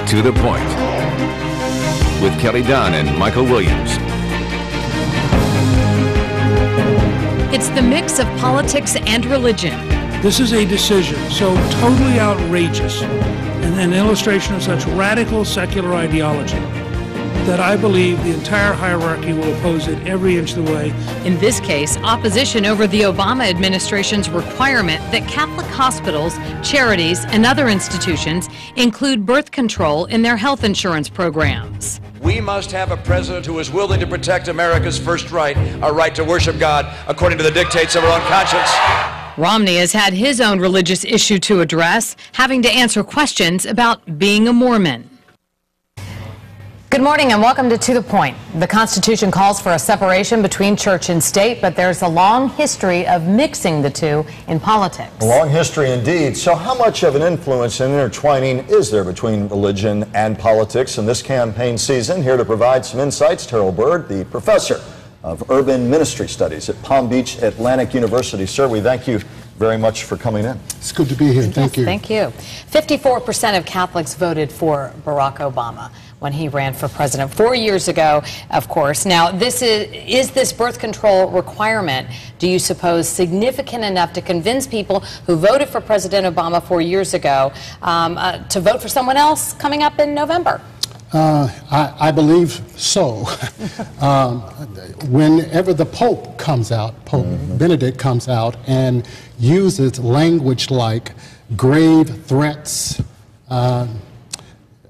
To the Point with Kelly Dunn and Michael Williams. It's the mix of politics and religion. This is a decision so totally outrageous and an illustration of such radical secular ideology that I believe the entire hierarchy will oppose it every inch of the way. In this case, opposition over the Obama administration's requirement that Catholic hospitals, charities, and other institutions include birth control in their health insurance programs. We must have a president who is willing to protect America's first right, our right to worship God according to the dictates of our own conscience. Romney has had his own religious issue to address, having to answer questions about being a Mormon. Good morning and welcome to the Point. The Constitution calls for a separation between church and state, but there's a long history of mixing the two in politics. A long history indeed. So how much of an influence and intertwining is there between religion and politics in this campaign season? Here to provide some insights, Terrell Bird, the professor of urban ministry studies at Palm Beach Atlantic University. Sir, we thank you very much for coming in. It's good to be here. Thank you. Thank you. 54% of Catholics voted for Barack Obama when he ran for president 4 years ago, of course. Now, is this birth control requirement, do you suppose, significant enough to convince people who voted for President Obama 4 years ago to vote for someone else coming up in November? I believe so. Whenever the Pope comes out, Pope Benedict comes out and uses language like grave threats,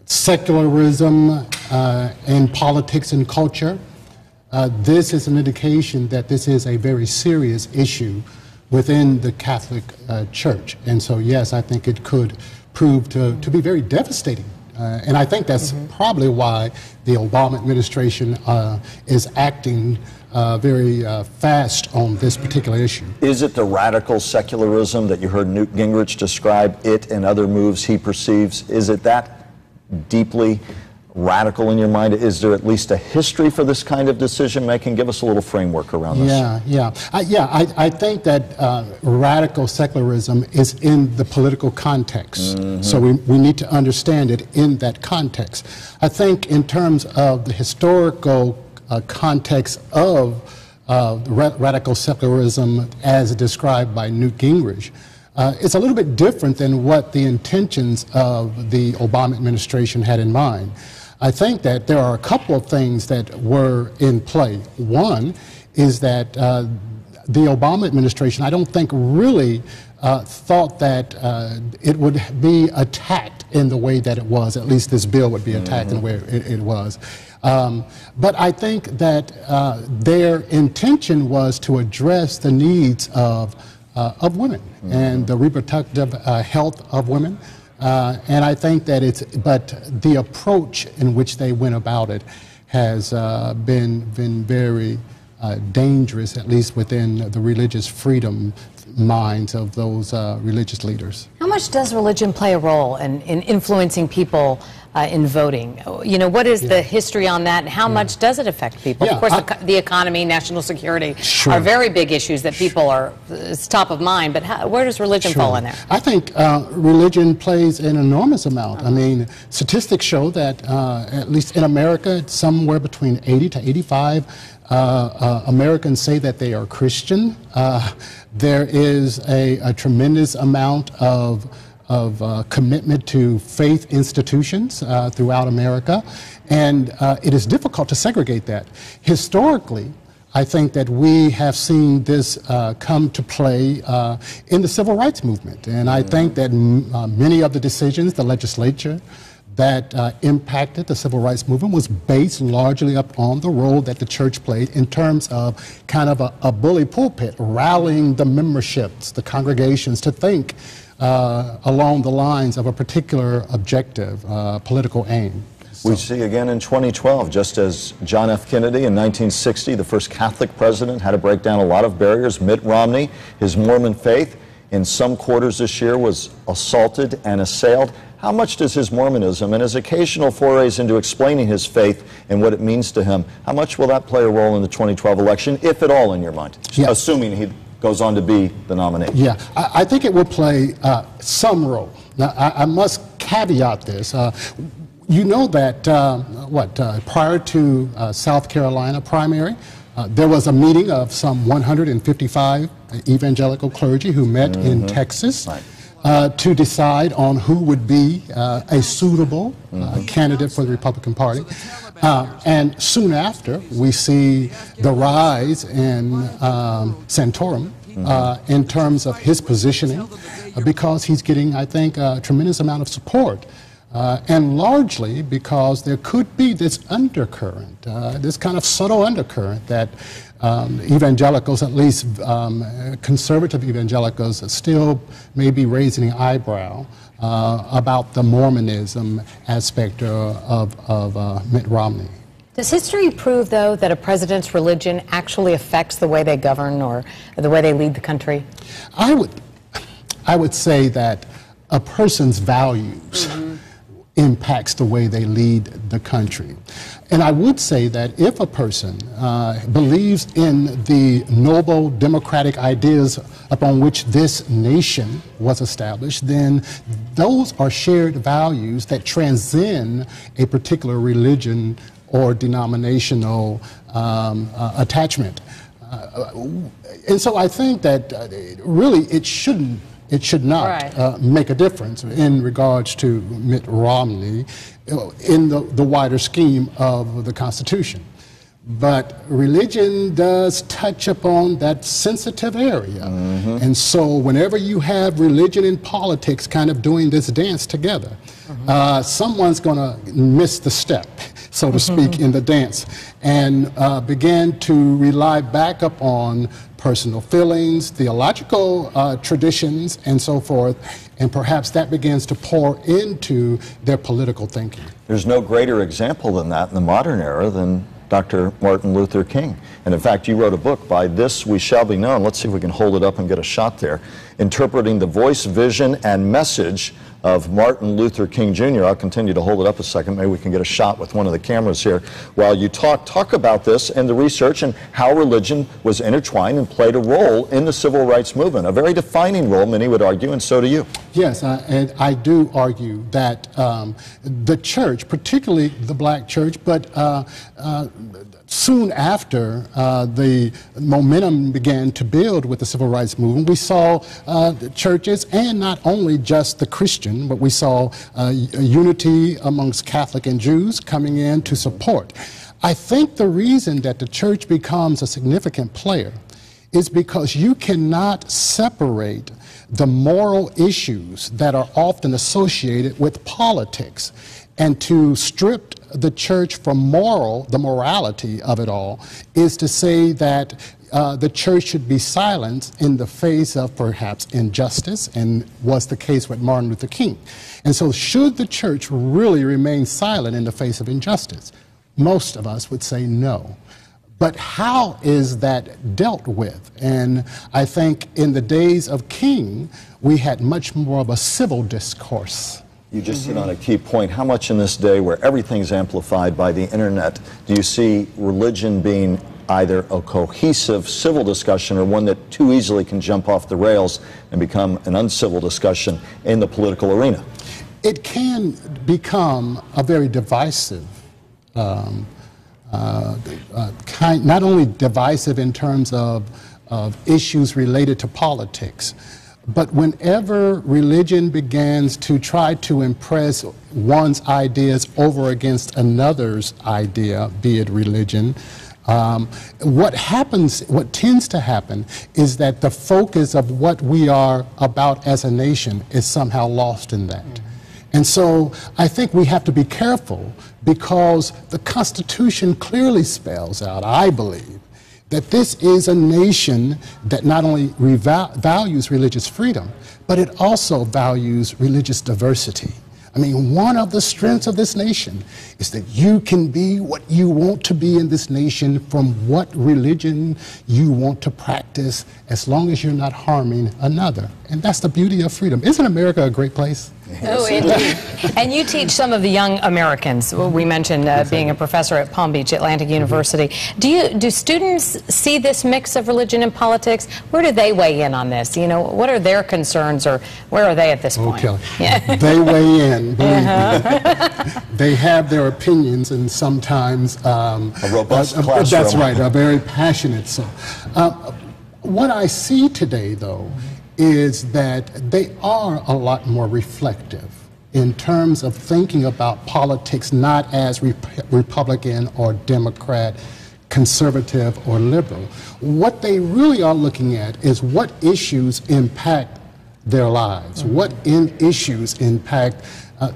secularism in politics and culture, this is an indication that this is a very serious issue within the Catholic Church. And so, yes, I think it could prove to be very devastating. And I think that's probably why the Obama administration is acting very fast on this particular issue. Is it the radical secularism that you heard Newt Gingrich describe, it and other moves he perceives? Is it that deeply radical in your mind? Is there at least a history for this kind of decision making? Give us a little framework around this. I think that radical secularism is in the political context. So we need to understand it in that context. I think in terms of the historical context of radical secularism as described by Newt Gingrich, it's a little bit different than what the intentions of the Obama administration had in mind. I think that there are a couple of things that were in play. One is that the Obama administration, I don't think, really thought that it would be attacked in the way that it was. At least this bill would be attacked in the way it was. But I think that their intention was to address the needs of women and the reproductive health of women. And I think that but the approach in which they went about it has been very dangerous, at least within the religious freedom minds of those religious leaders. How much does religion play a role in influencing people in voting? You know, what is the history on that, and how much does it affect people? Of course, the economy, national security are very big issues that people it's top of mind, but where does religion fall in there? I think religion plays an enormous amount. I mean, statistics show that at least in America, somewhere between 80 to 85 Americans say that they are Christian. There is a tremendous amount of commitment to faith institutions throughout America, and it is difficult to segregate that. Historically, I think that we have seen this come to play in the civil rights movement, and I think that many of the decisions, the legislature, that impacted the civil rights movement was based largely upon the role that the church played in terms of kind of a bully pulpit, rallying the memberships, the congregations to think along the lines of a particular objective, political aim. We see again in 2012, just as John F. Kennedy in 1960, the first Catholic president, had to break down a lot of barriers. Mitt Romney, his Mormon faith, in some quarters this year was assaulted and assailed. How much does his Mormonism and his occasional forays into explaining his faith and what it means to him, how much will that play a role in the 2012 election, if at all, in your mind, assuming he goes on to be the nominee? Yeah, I think it will play some role. Now, I must caveat this. You know that, prior to South Carolina primary, there was a meeting of some 155 evangelical clergy who met in Texas to decide on who would be a suitable candidate for the Republican Party. And soon after, we see the rise in Santorum in terms of his positioning, because he's getting, I think, a tremendous amount of support. And largely because there could be this undercurrent, this kind of subtle undercurrent that evangelicals, at least conservative evangelicals, still may be raising an eyebrow about the Mormonism aspect of Mitt Romney. Does history prove, though, that a president's religion actually affects the way they govern or the way they lead the country? I would say that a person's values impacts the way they lead the country. And I would say that if a person believes in the noble democratic ideas upon which this nation was established, then those are shared values that transcend a particular religion or denominational attachment. And so I think that really it should not make a difference in regards to Mitt Romney in the wider scheme of the Constitution. But religion does touch upon that sensitive area. And so whenever you have religion and politics kind of doing this dance together, someone's going to miss the step, so to speak, in the dance, and begin to rely back upon personal feelings, theological traditions, and so forth, and perhaps that begins to pour into their political thinking. There's no greater example than that in the modern era than Dr. Martin Luther King. And in fact, you wrote a book, By This We Shall Be Known. Let's see if we can hold it up and get a shot there. Interpreting the voice, vision, and message of Martin Luther King Jr. I'll continue to hold it up a second. Maybe we can get a shot with one of the cameras here while you talk about this and the research and how religion was intertwined and played a role in the civil rights movement, a very defining role, many would argue, and so do you. Yes, and I do argue that the church, particularly the black church, but soon after the momentum began to build with the civil rights movement, we saw the churches, and not only just the Christian, but we saw unity amongst Catholic and Jews coming in to support. I think the reason that the church becomes a significant player is because you cannot separate the moral issues that are often associated with politics. And to strip the church from the morality of it all, is to say that the church should be silenced in the face of perhaps injustice, and was the case with Martin Luther King. And so should the church really remain silent in the face of injustice? Most of us would say no. But how is that dealt with? And I think in the days of King, we had much more of a civil discourse. You just hit on a key point. How much in this day where everything's amplified by the internet do you see religion being either a cohesive civil discussion or one that too easily can jump off the rails and become an uncivil discussion in the political arena? It can become a very divisive, not only divisive in terms of issues related to politics, but whenever religion begins to try to impress one's ideas over against another's idea, be it religion, what tends to happen is that the focus of what we are about as a nation is somehow lost in that. And so I think we have to be careful, because the Constitution clearly spells out, I believe, that this is a nation that not only values religious freedom, but it also values religious diversity. I mean, one of the strengths of this nation is that you can be what you want to be in this nation, from what religion you want to practice, as long as you're not harming another. And that's the beauty of freedom. Isn't America a great place? Oh, indeed. And you teach some of the young Americans. We mentioned being a professor at Palm Beach Atlantic University. Do students see this mix of religion and politics? Where do they weigh in on this? You know, what are their concerns, or where are they at this point? Okay. Yeah. They weigh in, believe me. They have their opinions, and sometimes a robust classroom. That's right, a very passionate. So, what I see today, though, is that they are a lot more reflective in terms of thinking about politics not as Republican or Democrat, conservative or liberal. What they really are looking at is what issues impact their lives, what issues impact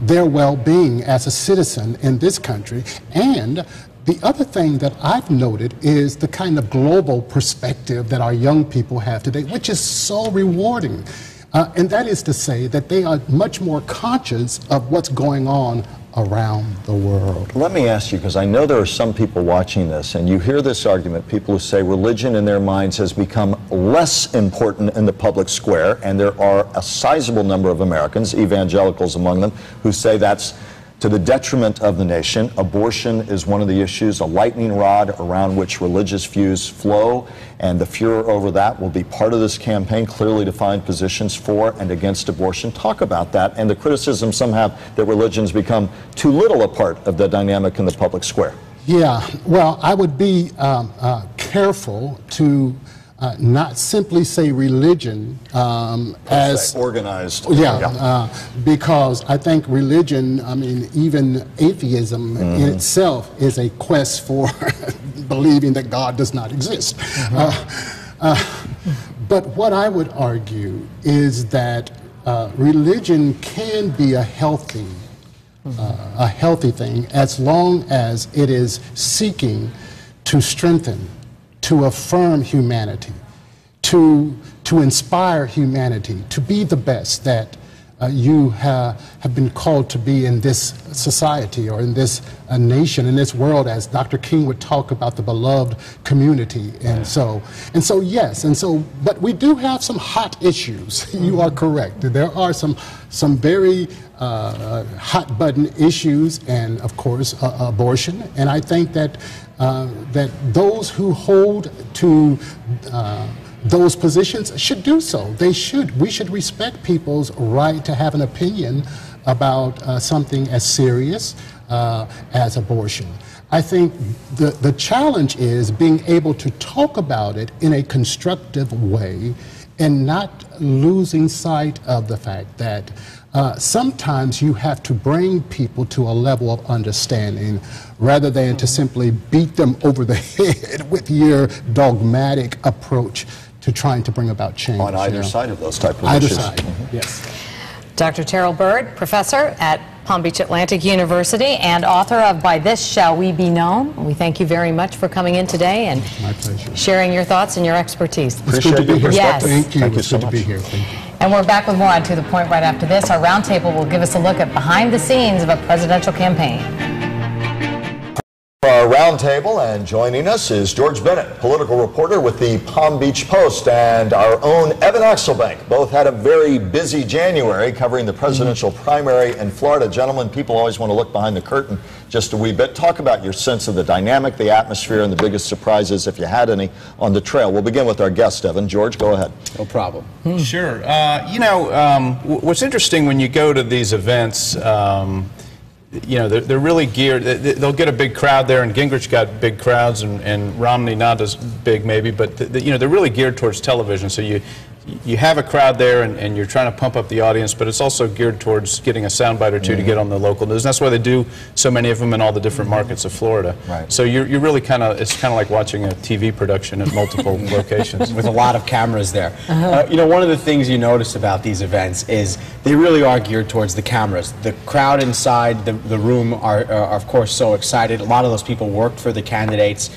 their well-being as a citizen in this country. And the other thing that I've noted is the kind of global perspective that our young people have today, which is so rewarding. And that is to say that they are much more conscious of what's going on around the world. Let me ask you, because I know there are some people watching this, and you hear this argument, people who say religion in their minds has become less important in the public square, and there are a sizable number of Americans, evangelicals among them, who say that's to the detriment of the nation. Abortion is one of the issues, a lightning rod around which religious views flow, and the furor over that will be part of this campaign, clearly defined positions for and against abortion. Talk about that and the criticism some have that religion's become too little a part of the dynamic in the public square. Yeah, well, I would be careful to not simply say religion as organized. Yeah, because I think religion, I mean, even atheism in itself is a quest for believing that God does not exist. But what I would argue is that religion can be a healthy thing as long as it is seeking to strengthen, to affirm humanity, to inspire humanity, to be the best that you have been called to be in this society or in this nation, in this world, as Dr. King would talk about the beloved community. And so yes, but we do have some hot issues. You are correct. There are some very hot button issues, and of course abortion. And I think that that those who hold to those positions should do so. They should. We should respect people's right to have an opinion about something as serious as abortion. I think the challenge is being able to talk about it in a constructive way and not losing sight of the fact that sometimes you have to bring people to a level of understanding rather than to simply beat them over the head with your dogmatic approach to trying to bring about change. On either side of those type of issues. Either side, yes. Dr. Terrell Byrd, professor at Palm Beach Atlantic University and author of By This Shall We Be Known. We thank you very much for coming in today and My pleasure. sharing your thoughts and your expertise. It's good to be here. Yes. Thank you. Thank you It's so good to be much. here. Thank you. And we're back with more on To the Point right after this. Our roundtable will give us a look at behind the scenes of a presidential campaign. Our roundtable, and joining us is George Bennett, political reporter with the Palm Beach Post, and our own Evan Axelbank. Both had a very busy January covering the presidential primary in Florida. Gentlemen, people always want to look behind the curtain just a wee bit. Talk about your sense of the dynamic, the atmosphere, and the biggest surprises, if you had any, on the trail. We'll begin with our guest, Evan. George, go ahead. No problem. Sure. What's interesting when you go to these events, they're really geared. They'll get a big crowd there, and Gingrich got big crowds, and Romney not as big maybe, but they're really geared towards television. So you have a crowd there, and you're trying to pump up the audience, but it's also geared towards getting a soundbite or two to get on the local news. And that's why they do so many of them in all the different markets of Florida. Right. So you're really it's kind of like watching a TV production at multiple locations. With a lot of cameras there. One of the things you notice about these events is they really are geared towards the cameras. The crowd inside the room are of course so excited. A lot of those people worked for the candidates.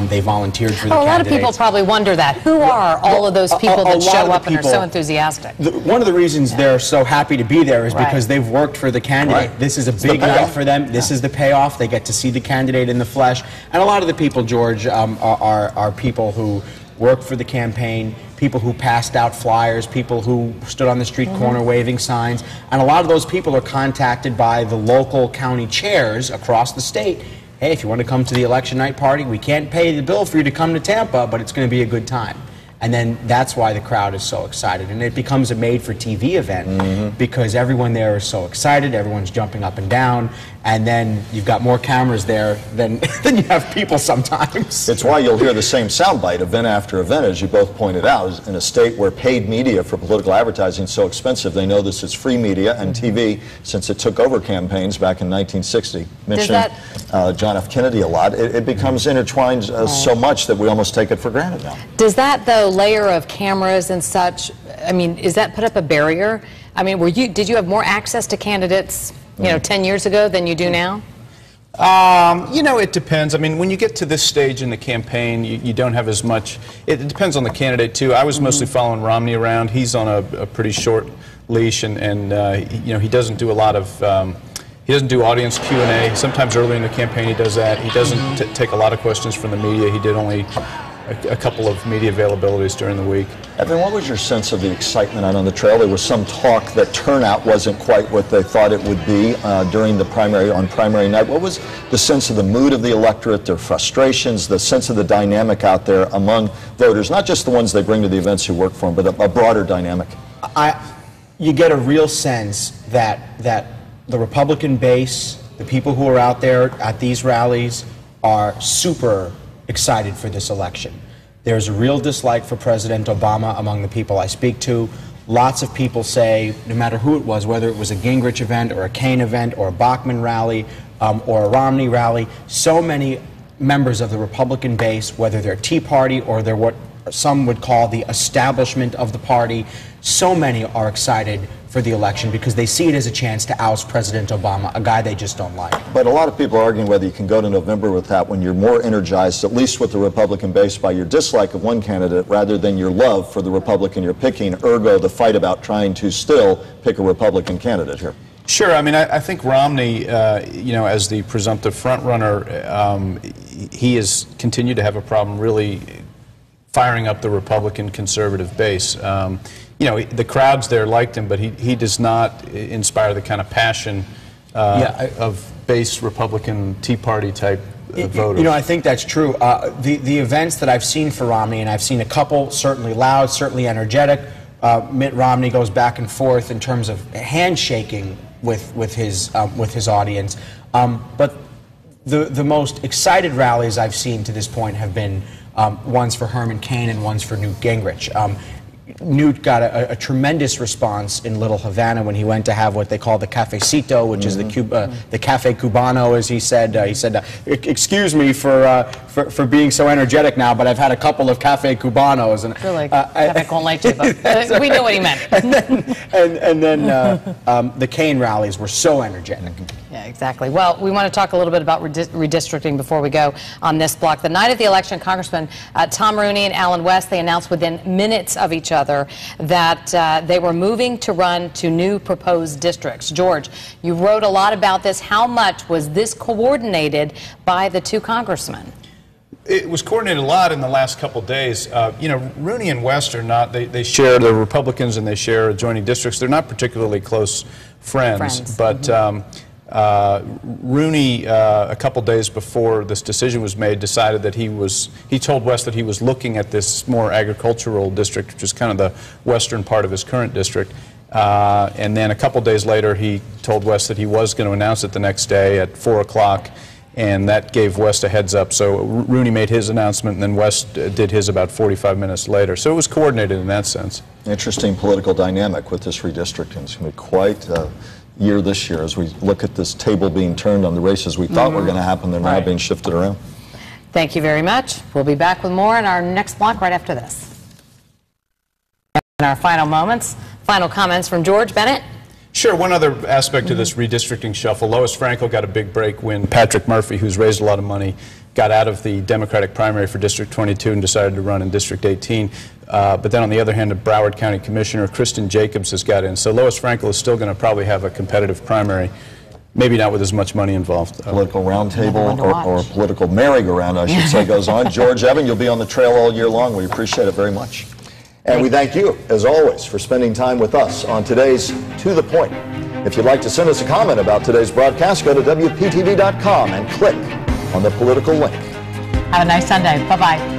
They volunteered for the candidates. A lot of people probably wonder that. Who are all of those people that show up and are so enthusiastic? One of the reasons they're so happy to be there is because they've worked for the candidate. Right. This is a big night for them. This is the payoff. They get to see the candidate in the flesh. And a lot of the people, George, are people who work for the campaign. people who passed out flyers, people who stood on the street corner waving signs, and a lot of those people are contacted by the local county chairs across the state. Hey, if you want to come to the election night party, we can't pay the bill for you to come to Tampa, but it's going to be a good time. And then that's why the crowd is so excited. And it becomes a made-for-TV event because everyone there is so excited, everyone's jumping up and down, and then you've got more cameras there than you have people sometimes. It's why you'll hear the same soundbite event after event, as you both pointed out. In a state where paid media for political advertising is so expensive, they know this is free media and TV since it took over campaigns back in 1960. Mentioned John F. Kennedy a lot. It becomes intertwined so much that we almost take it for granted now. Does that, though, layer of cameras and such, I mean, is that put up a barrier? I mean, did you have more access to candidates, you know, 10 years ago than you do now? You know, it depends. I mean, when you get to this stage in the campaign, you don't have as much. It depends on the candidate, too. I was mostly following Romney around. He's on a pretty short leash, and you know, he doesn't do a lot of, he doesn't do audience Q&A. Sometimes early in the campaign he does that. He doesn't take a lot of questions from the media. He did only a couple of media availabilities during the week. Evan, what was your sense of the excitement out on the trail? There was some talk that turnout wasn't quite what they thought it would be during the primary, on primary night. What was the sense of the mood of the electorate, their frustrations, the sense of the dynamic out there among voters, not just the ones they bring to the events who work for them, but a broader dynamic? You get a real sense that the Republican base, the people who are out there at these rallies, are super excited for this election. There's a real dislike for President Obama among the people I speak to. Lots of people say, no matter who it was, whether it was a Gingrich event or a Kaine event or a Bachmann rally or a Romney rally, so many members of the Republican base, whether they're Tea Party or they're what some would call the establishment of the party, so many are excited for the election because they see it as a chance to oust President Obama, a guy they just don't like. But a lot of people are arguing whether you can go to November with that when you're more energized, at least with the Republican base, by your dislike of one candidate rather than your love for the Republican you're picking, ergo the fight about trying to still pick a Republican candidate here. Sure. I mean, I think Romney, you know, as the presumptive front-runner, he has continued to have a problem really firing up the Republican conservative base. You know, the crowds there liked him, but he does not inspire the kind of passion of base Republican Tea Party type voters. You know, I think that's true. The events that I've seen for Romney, and I've seen a couple, certainly loud, certainly energetic. Mitt Romney goes back and forth in terms of handshaking with his audience. But the most excited rallies I've seen to this point have been ones for Herman Cain and ones for Newt Gingrich. Newt got a tremendous response in Little Havana when he went to have what they call the cafecito, which is the Cafe Cubano, as he said. He said, "Excuse me for being so energetic now, but I've had a couple of Cafe Cubanos." And really, Cafe con leche, but we know what he meant. and then the Cain rallies were so energetic. Yeah, exactly. Well, we want to talk a little bit about redistricting before we go on this block. The night of the election, Congressman Tom Rooney and Alan West, they announced within minutes of each other that they were moving to run to new proposed districts. George, you wrote a lot about this. How much was this coordinated by the two congressmen? It was coordinated a lot in the last couple of days. You know, Rooney and West are not, they share, the Republicans and they share adjoining districts. They're not particularly close friends. But Rooney, a couple days before this decision was made, decided that he told West that he was looking at this more agricultural district, which is kind of the western part of his current district. And then a couple days later, he told West that he was going to announce it the next day at 4 o'clock. And that gave West a heads up. So Rooney made his announcement, and then West did his about 45 minutes later. So it was coordinated in that sense. Interesting political dynamic with this redistricting. It's going to be quite a year this year as we look at this table being turned on the races we thought were going to happen. They're now being shifted around. Thank you very much. We'll be back with more in our next block right after this. In our final moments, final comments from George Bennett. Sure. One other aspect of this redistricting shuffle, Lois Frankel got a big break when Patrick Murphy, who's raised a lot of money, got out of the Democratic primary for District 22 and decided to run in District 18. But then on the other hand, the Broward County Commissioner Kristen Jacobs has got in. So Lois Frankel is still going to probably have a competitive primary, maybe not with as much money involved. Political roundtable or political merry-go-round, I should say, goes on. George, Evan, you'll be on the trail all year long. We appreciate it very much. And we thank you, as always, for spending time with us on today's To The Point. If you'd like to send us a comment about today's broadcast, go to WPTV.com and click on the political link. Have a nice Sunday. Bye-bye.